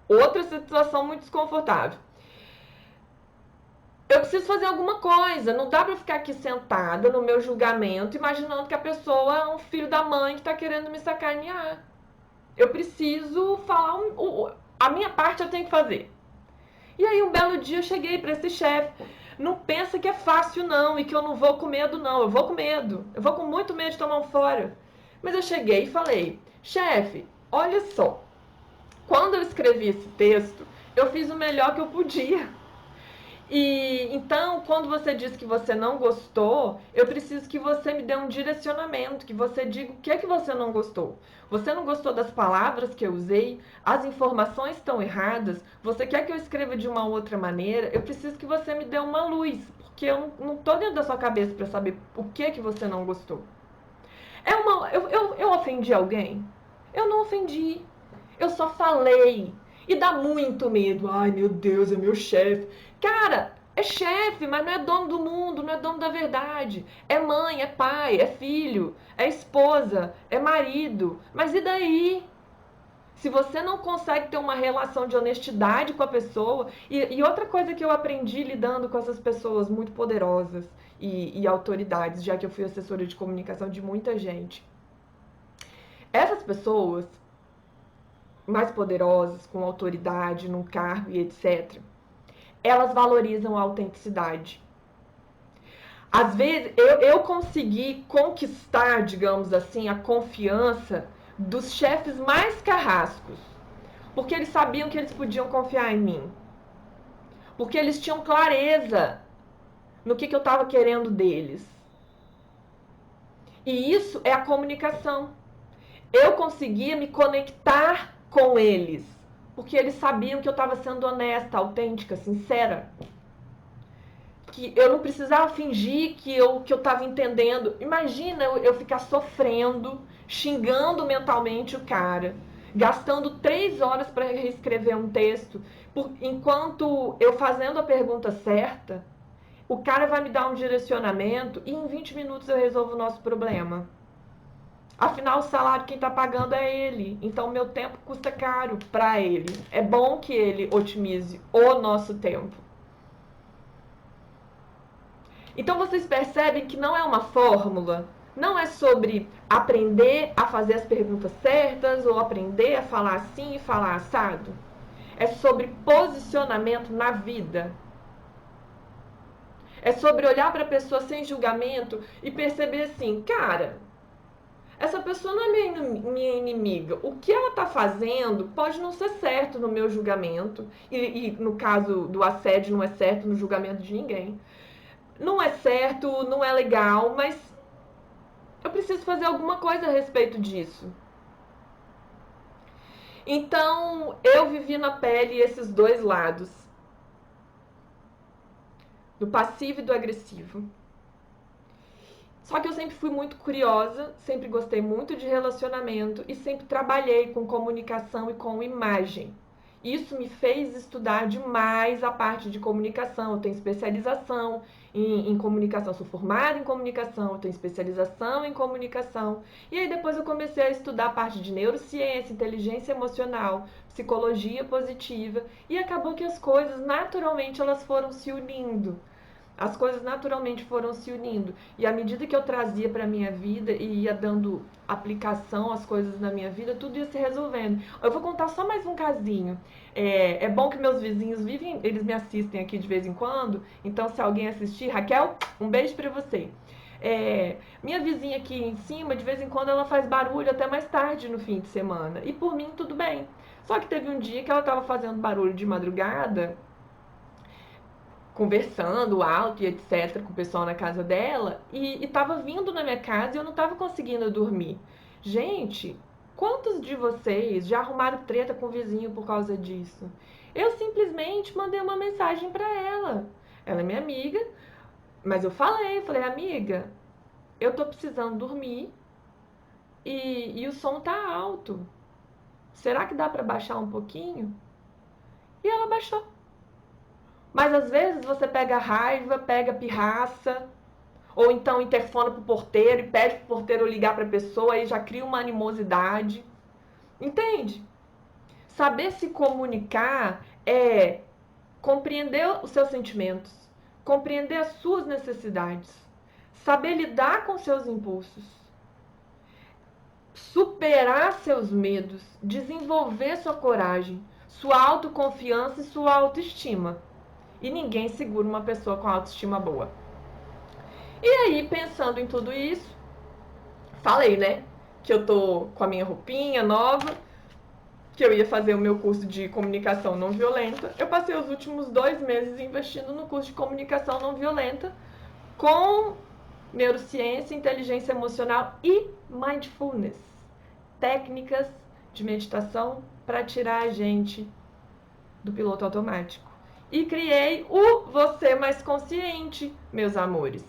outra situação muito desconfortável. Eu preciso fazer alguma coisa, não dá pra ficar aqui sentada no meu julgamento imaginando que a pessoa é um filho da mãe que tá querendo me sacanear. Eu preciso falar, a minha parte eu tenho que fazer. E aí um belo dia eu cheguei pra esse chefe, não pensa que é fácil não e que eu não vou com medo não, eu vou com medo, eu vou com muito medo de tomar um fora. Mas eu cheguei e falei, chefe, olha só, quando eu escrevi esse texto, eu fiz o melhor que eu podia. E então, quando você diz que você não gostou, eu preciso que você me dê um direcionamento, que você diga o que é que você não gostou. Você não gostou das palavras que eu usei? As informações estão erradas? Você quer que eu escreva de uma outra maneira? Eu preciso que você me dê uma luz, porque eu não tô dentro da sua cabeça para saber o que você não gostou. Eu ofendi alguém? Eu não ofendi. Eu só falei. E dá muito medo. Ai, meu Deus, é meu chefe. Cara, é chefe, mas não é dono do mundo, não é dono da verdade. É mãe, é pai, é filho, é esposa, é marido. Mas e daí? Se você não consegue ter uma relação de honestidade com a pessoa. E outra coisa que eu aprendi lidando com essas pessoas muito poderosas e autoridades, já que eu fui assessora de comunicação de muita gente. Essas pessoas mais poderosas, com autoridade, num cargo e etc., elas valorizam a autenticidade. Às vezes, eu consegui conquistar, digamos assim, a confiança dos chefes mais carrascos, porque eles sabiam que eles podiam confiar em mim, porque eles tinham clareza no que eu estava querendo deles. E isso é a comunicação. Eu conseguia me conectar com eles, porque eles sabiam que eu estava sendo honesta, autêntica, sincera. Que eu não precisava fingir que eu estava entendendo. Imagina eu ficar sofrendo, xingando mentalmente o cara, gastando 3 horas para reescrever um texto, enquanto eu fazendo a pergunta certa, o cara vai me dar um direcionamento e em 20 minutos eu resolvo o nosso problema. Afinal, o salário quem está pagando é ele. Então, meu tempo custa caro para ele. É bom que ele otimize o nosso tempo. Então, vocês percebem que não é uma fórmula. Não é sobre aprender a fazer as perguntas certas ou aprender a falar assim e falar assado. É sobre posicionamento na vida. É sobre olhar para a pessoa sem julgamento e perceber assim, cara, essa pessoa não é minha inimiga. O que ela está fazendo pode não ser certo no meu julgamento. E no caso do assédio, não é certo no julgamento de ninguém. Não é certo, não é legal, mas eu preciso fazer alguma coisa a respeito disso. Então, eu vivi na pele esses dois lados. Do passivo e do agressivo. Só que eu sempre fui muito curiosa, sempre gostei muito de relacionamento e sempre trabalhei com comunicação e com imagem. Isso me fez estudar demais a parte de comunicação. Eu tenho especialização em comunicação, sou formada em comunicação, eu tenho especialização em comunicação. E aí depois eu comecei a estudar a parte de neurociência, inteligência emocional, psicologia positiva e acabou que as coisas naturalmente elas foram se unindo. As coisas naturalmente foram se unindo. E à medida que eu trazia para a minha vida e ia dando aplicação às coisas na minha vida, tudo ia se resolvendo. Eu vou contar só mais um casinho. É bom que meus vizinhos vivem, eles me assistem aqui de vez em quando. Então, se alguém assistir, Raquel, um beijo para você. Minha vizinha aqui em cima, de vez em quando, ela faz barulho até mais tarde no fim de semana. E por mim, tudo bem. Só que teve um dia que ela estava fazendo barulho de madrugada, conversando alto e etc com o pessoal na casa dela e tava vindo na minha casa e eu não tava conseguindo dormir. Gente, quantos de vocês já arrumaram treta com o vizinho por causa disso? Eu simplesmente mandei uma mensagem para ela. Ela é minha amiga, mas eu falei, amiga, eu tô precisando dormir e o som tá alto. Será que dá para baixar um pouquinho? E ela baixou. Mas às vezes você pega raiva, pega pirraça, ou então interfona pro porteiro e pede pro porteiro ligar pra pessoa e já cria uma animosidade. Entende? Saber se comunicar é compreender os seus sentimentos, compreender as suas necessidades, saber lidar com seus impulsos, superar seus medos, desenvolver sua coragem, sua autoconfiança e sua autoestima. E ninguém segura uma pessoa com autoestima boa. E aí, pensando em tudo isso, falei, né? Que eu tô com a minha roupinha nova, que eu ia fazer o meu curso de comunicação não violenta. Eu passei os últimos 2 meses investindo no curso de comunicação não violenta com neurociência, inteligência emocional e mindfulness. Técnicas de meditação para tirar a gente do piloto automático e criei o Você Mais Consciente, meus amores.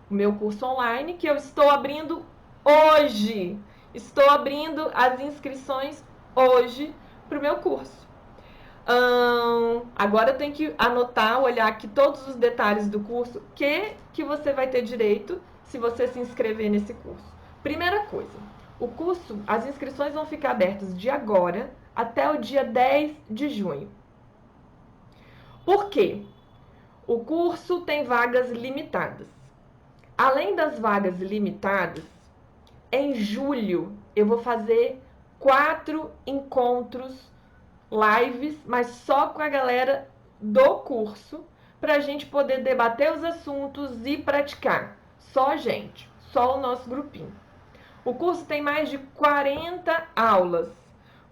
O meu curso online que eu estou abrindo hoje. Estou abrindo as inscrições hoje para o meu curso. Agora eu tenho que anotar, olhar aqui todos os detalhes do curso que você vai ter direito se você se inscrever nesse curso. Primeira coisa, o curso, as inscrições vão ficar abertas de agora até o dia 10 de junho. Por quê? O curso tem vagas limitadas. Além das vagas limitadas, em julho eu vou fazer 4 encontros, lives, mas só com a galera do curso, para a gente poder debater os assuntos e praticar. Só a gente, só o nosso grupinho. O curso tem mais de 40 aulas,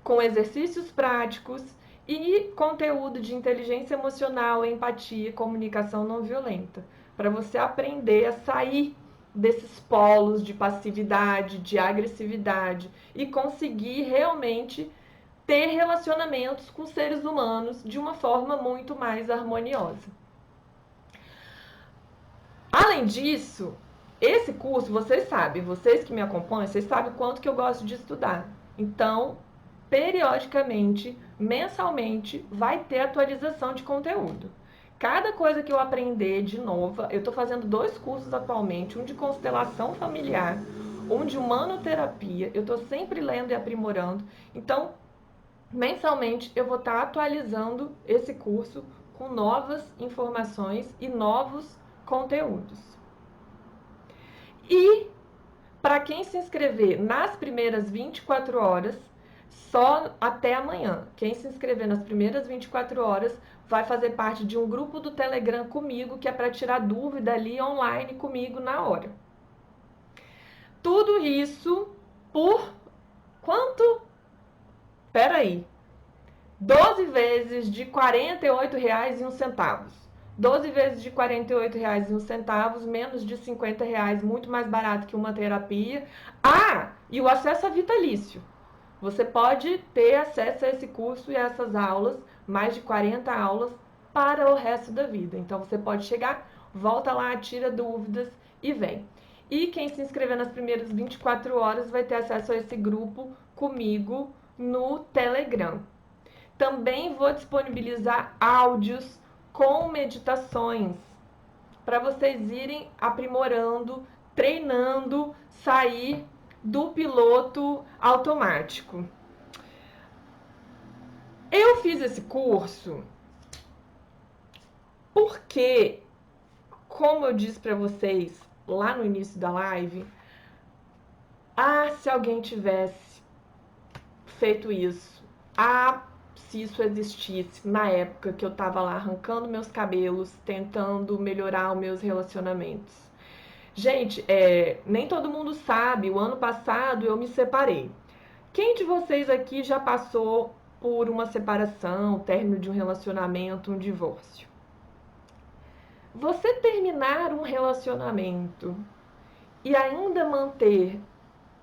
com exercícios práticos e conteúdo de inteligência emocional, empatia e comunicação não violenta, para você aprender a sair desses polos de passividade, de agressividade e conseguir realmente ter relacionamentos com seres humanos de uma forma muito mais harmoniosa. Além disso, esse curso, vocês sabem, vocês que me acompanham, vocês sabem o quanto que eu gosto de estudar. Então, periodicamente, mensalmente, vai ter atualização de conteúdo. Cada coisa que eu aprender de novo, eu estou fazendo 2 cursos atualmente, um de constelação familiar, um de humanoterapia, eu estou sempre lendo e aprimorando. Então, mensalmente eu vou estar atualizando esse curso com novas informações e novos conteúdos. E para quem se inscrever nas primeiras 24 horas, só até amanhã, quem se inscrever nas primeiras 24 horas vai fazer parte de um grupo do Telegram comigo, que é para tirar dúvida ali online comigo na hora. Tudo isso por quanto? Peraí. 12 vezes de R$ 48,01. 12 vezes de R$ 48,01, menos de R$ 50, muito mais barato que uma terapia. Ah, e o acesso a vitalício. Você pode ter acesso a esse curso e a essas aulas, mais de 40 aulas, para o resto da vida. Então você pode chegar, volta lá, tira dúvidas e vem. E quem se inscrever nas primeiras 24 horas vai ter acesso a esse grupo comigo no Telegram. Também vou disponibilizar áudios com meditações para vocês irem aprimorando, treinando, sair do piloto automático. Eu fiz esse curso porque, como eu disse para vocês lá no início da live, se alguém tivesse feito isso, se isso existisse na época que eu tava lá arrancando meus cabelos, tentando melhorar os meus relacionamentos. Gente, nem todo mundo sabe, o ano passado eu me separei. Quem de vocês aqui já passou por uma separação, término de um relacionamento, um divórcio? Você terminar um relacionamento e ainda manter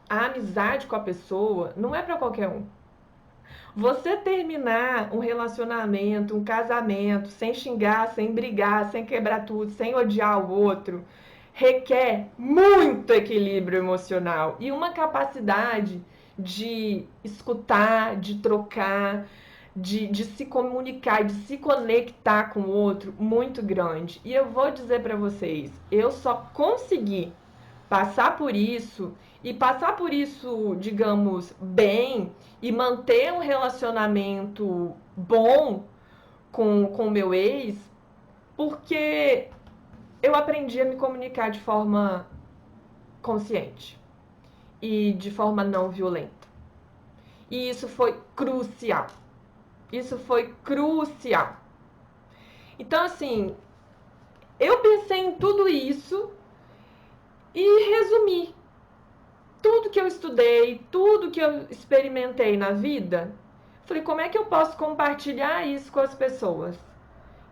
a amizade com a pessoa não é para qualquer um. Você terminar um relacionamento, um casamento, sem xingar, sem brigar, sem quebrar tudo, sem odiar o outro, requer muito equilíbrio emocional e uma capacidade de escutar, de trocar, de se comunicar, de se conectar com o outro muito grande. E eu vou dizer para vocês, eu só consegui passar por isso, e passar por isso, digamos, bem, e manter um relacionamento bom com o meu ex, porque eu aprendi a me comunicar de forma consciente e de forma não violenta. E isso foi crucial. Isso foi crucial. Então, assim, eu pensei em tudo isso e resumi tudo que eu estudei, tudo que eu experimentei na vida. Falei, como é que eu posso compartilhar isso com as pessoas?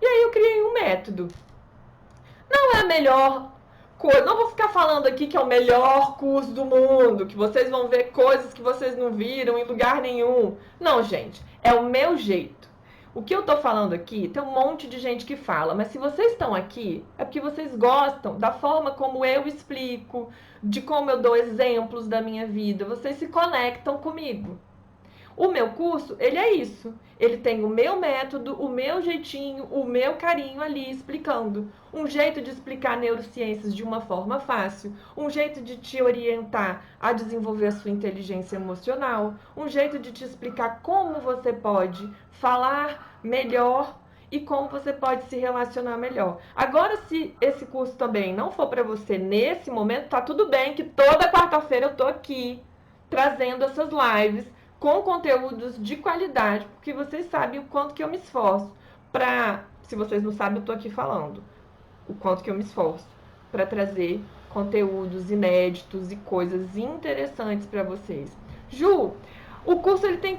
E aí eu criei um método. Não é a melhor coisa, não vou ficar falando aqui que é o melhor curso do mundo, que vocês vão ver coisas que vocês não viram em lugar nenhum. Não, gente, é o meu jeito. O que eu tô falando aqui, tem um monte de gente que fala, mas se vocês estão aqui, é porque vocês gostam da forma como eu explico, de como eu dou exemplos da minha vida, vocês se conectam comigo. O meu curso, ele é isso. Ele tem o meu método, o meu jeitinho, o meu carinho ali explicando. Um jeito de explicar neurociências de uma forma fácil, um jeito de te orientar a desenvolver a sua inteligência emocional, um jeito de te explicar como você pode falar melhor e como você pode se relacionar melhor. Agora, se esse curso também não for para você nesse momento, tá tudo bem que toda quarta-feira eu tô aqui trazendo essas lives com conteúdos de qualidade, porque vocês sabem o quanto que eu me esforço para, se vocês não sabem, eu tô aqui falando o quanto que eu me esforço para trazer conteúdos inéditos e coisas interessantes para vocês. Ju, o curso ele tem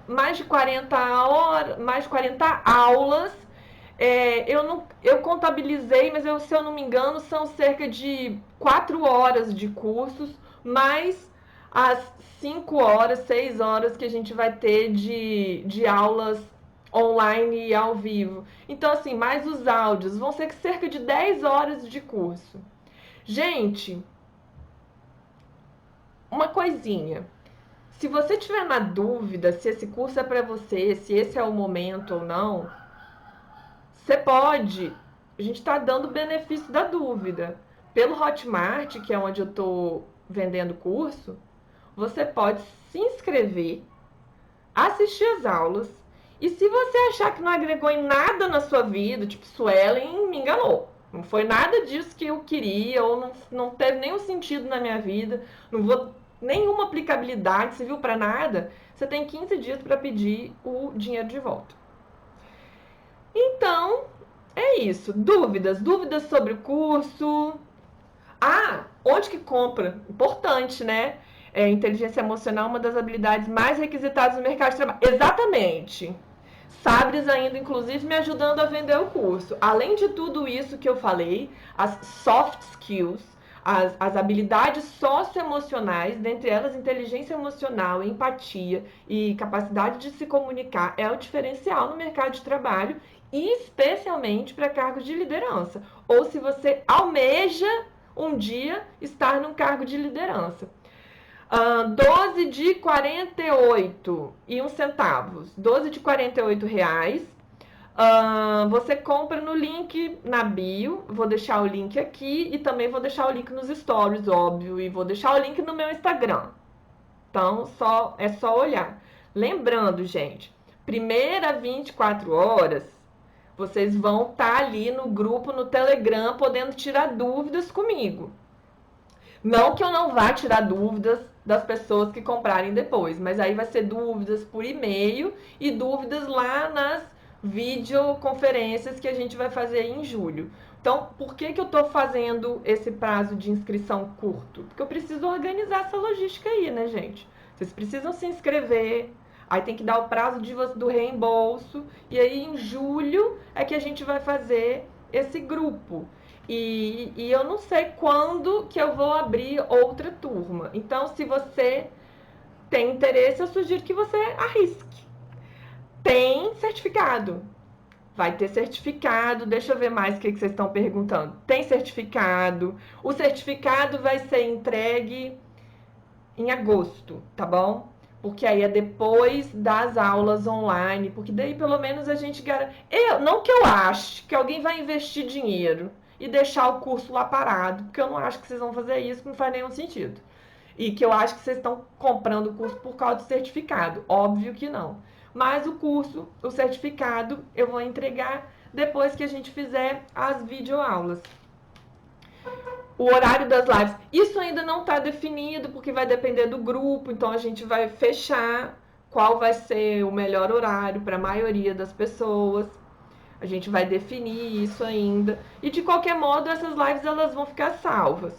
mais de 40 horas, mais de 40 aulas. Eu contabilizei, mas se eu não me engano, são cerca de 4 horas de cursos, mais as 5 horas, 6 horas que a gente vai ter de aulas online e ao vivo. Então, assim, mais os áudios, vão ser cerca de 10 horas de curso. Gente, uma coisinha. Se você tiver na dúvida se esse curso é para você, se esse é o momento ou não, você pode. A gente está dando o benefício da dúvida. Pelo Hotmart, que é onde eu estou vendendo curso, você pode se inscrever, assistir as aulas, e se você achar que não agregou em nada na sua vida, tipo, Suelen me enganou. Não foi nada disso que eu queria, ou não teve nenhum sentido na minha vida, não vou nenhuma aplicabilidade, serviu para nada, você tem 15 dias para pedir o dinheiro de volta. Então, é isso. Dúvidas sobre o curso. Ah, onde que compra? Importante, né? Inteligência emocional é uma das habilidades mais requisitadas no mercado de trabalho. Exatamente. Sabres ainda, inclusive, me ajudando a vender o curso. Além de tudo isso que eu falei, as soft skills, as habilidades socioemocionais, dentre elas inteligência emocional, empatia e capacidade de se comunicar, é o diferencial no mercado de trabalho, especialmente para cargos de liderança. Ou se você almeja um dia estar num cargo de liderança. 12 de 48 e uns centavos. 12 de 48 reais. Você compra no link na bio. Vou deixar o link aqui e também vou deixar o link nos stories, óbvio. E vou deixar o link no meu Instagram. Então, é só olhar. Lembrando, gente, primeira 24 horas, vocês vão estar ali no grupo, no Telegram, podendo tirar dúvidas comigo. Não que eu não vá tirar dúvidas das pessoas que comprarem depois, mas aí vai ser dúvidas por e-mail e dúvidas lá nas videoconferências que a gente vai fazer em julho. Então, por que eu estou fazendo esse prazo de inscrição curto? Porque eu preciso organizar essa logística aí, né, gente? Vocês precisam se inscrever, aí tem que dar o prazo do reembolso, e aí em julho é que a gente vai fazer esse grupo. E eu não sei quando que eu vou abrir outra turma. Então, se você tem interesse, eu sugiro que você arrisque. Tem certificado. Vai ter certificado. Deixa eu ver mais o que vocês estão perguntando. Tem certificado. O certificado vai ser entregue em agosto, tá bom? Porque aí é depois das aulas online. Porque daí, pelo menos, a gente garante. Não que eu ache que alguém vai investir dinheiro e deixar o curso lá parado, porque eu não acho que vocês vão fazer isso, que não faz nenhum sentido. E que eu acho que vocês estão comprando o curso por causa do certificado. Óbvio que não. Mas o curso, o certificado, eu vou entregar depois que a gente fizer as videoaulas. O horário das lives, isso ainda não está definido, porque vai depender do grupo, então a gente vai fechar qual vai ser o melhor horário para a maioria das pessoas. A gente vai definir isso ainda. E de qualquer modo, essas lives elas vão ficar salvas.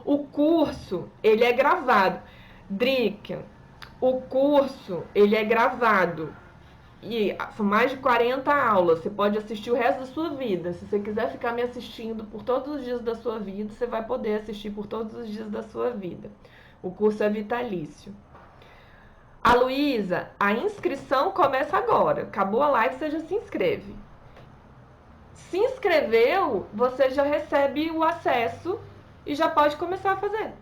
O curso, ele é gravado. Drick, o curso, ele é gravado. E são mais de 40 aulas. Você pode assistir o resto da sua vida. Se você quiser ficar me assistindo por todos os dias da sua vida, você vai poder assistir por todos os dias da sua vida. O curso é vitalício. A Luísa, a inscrição começa agora. Acabou a live, você já se inscreve. Se inscreveu, você já recebe o acesso e já pode começar a fazer.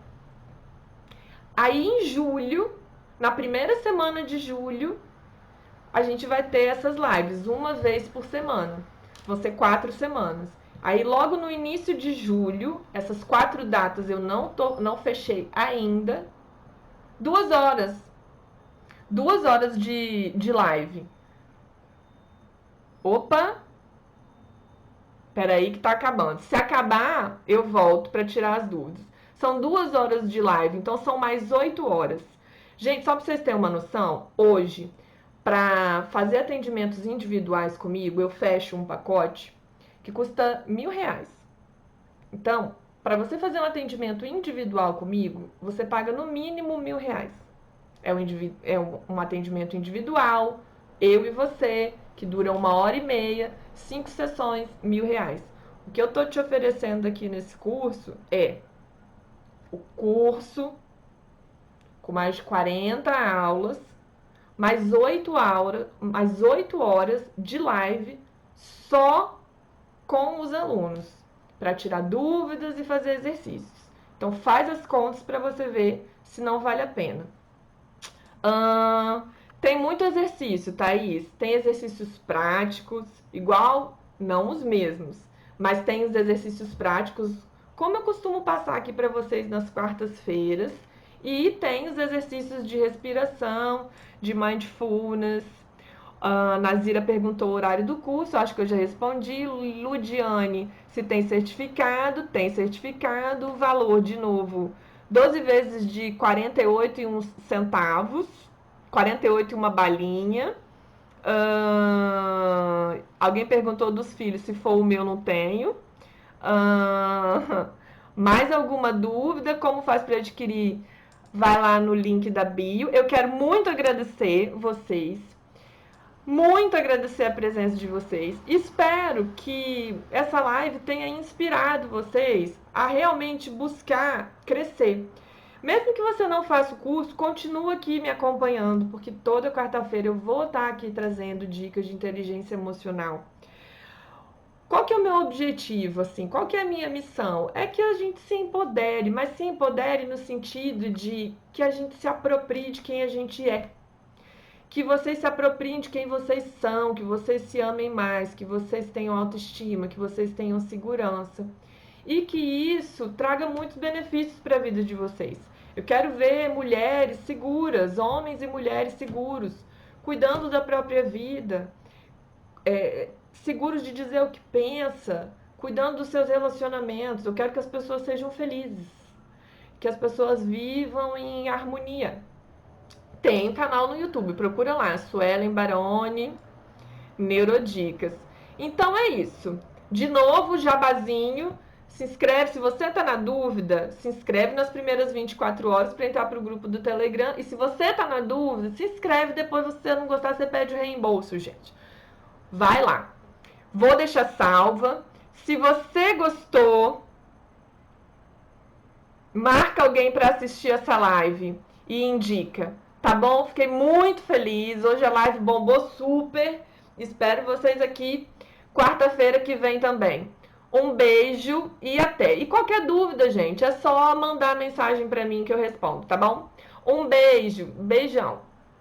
Aí em julho, na primeira semana de julho, a gente vai ter essas lives, uma vez por semana. Vão ser 4 semanas. Aí logo no início de julho, essas 4 datas eu não fechei ainda. 2 horas. 2 horas de live. Opa! Peraí que tá acabando. Se acabar, eu volto para tirar as dúvidas. São 2 horas de live, então são mais 8 horas. Gente, só para vocês terem uma noção, hoje, para fazer atendimentos individuais comigo, eu fecho um pacote que custa R$1.000. Então, para você fazer um atendimento individual comigo, você paga no mínimo R$1.000. É um atendimento individual, eu e você, que dura 1h30, 5 sessões, R$1.000. O que eu tô te oferecendo aqui nesse curso é o curso com mais de 40 aulas, mais 8 horas de live só com os alunos, para tirar dúvidas e fazer exercícios. Então faz as contas para você ver se não vale a pena. Tem muito exercício, Thaís. Tem exercícios práticos, igual, não os mesmos, mas tem os exercícios práticos, como eu costumo passar aqui para vocês nas quartas-feiras. E tem os exercícios de respiração, de mindfulness. Nazira perguntou o horário do curso, acho que eu já respondi. Ludiane, se tem certificado, tem certificado. O valor, de novo, 12 vezes de 48 centavos, 48 e uma balinha. Alguém perguntou dos filhos, se for o meu, não tenho. Mais alguma dúvida? Como faz para adquirir? Vai lá no link da bio. Eu quero muito agradecer vocês. Muito agradecer a presença de vocês. Espero que essa live tenha inspirado vocês a realmente buscar crescer. Mesmo que você não faça o curso, continua aqui me acompanhando, porque toda quarta-feira eu vou estar aqui trazendo dicas de inteligência emocional. Qual que é o meu objetivo, assim? Qual que é a minha missão? É que a gente se empodere, mas se empodere no sentido de que a gente se aproprie de quem a gente é. Que vocês se apropriem de quem vocês são, que vocês se amem mais, que vocês tenham autoestima, que vocês tenham segurança. E que isso traga muitos benefícios para a vida de vocês. Eu quero ver mulheres seguras, homens e mulheres seguros, cuidando da própria vida, seguros de dizer o que pensa, cuidando dos seus relacionamentos. Eu quero que as pessoas sejam felizes, que as pessoas vivam em harmonia. Tem um canal no YouTube, procura lá, Suelen Baroni, Neurodicas. Então é isso. De novo, jabazinho. Se inscreve, se você tá na dúvida, se inscreve nas primeiras 24 horas para entrar pro grupo do Telegram. E se você tá na dúvida, se inscreve, depois você não gostar, você pede o reembolso, gente. Vai lá. Vou deixar salva. Se você gostou, marca alguém para assistir essa live e indica. Tá bom? Fiquei muito feliz. Hoje a live bombou super. Espero vocês aqui quarta-feira que vem também. Um beijo e até. E qualquer dúvida, gente, é só mandar mensagem para mim que eu respondo, tá bom? Um beijo. Beijão.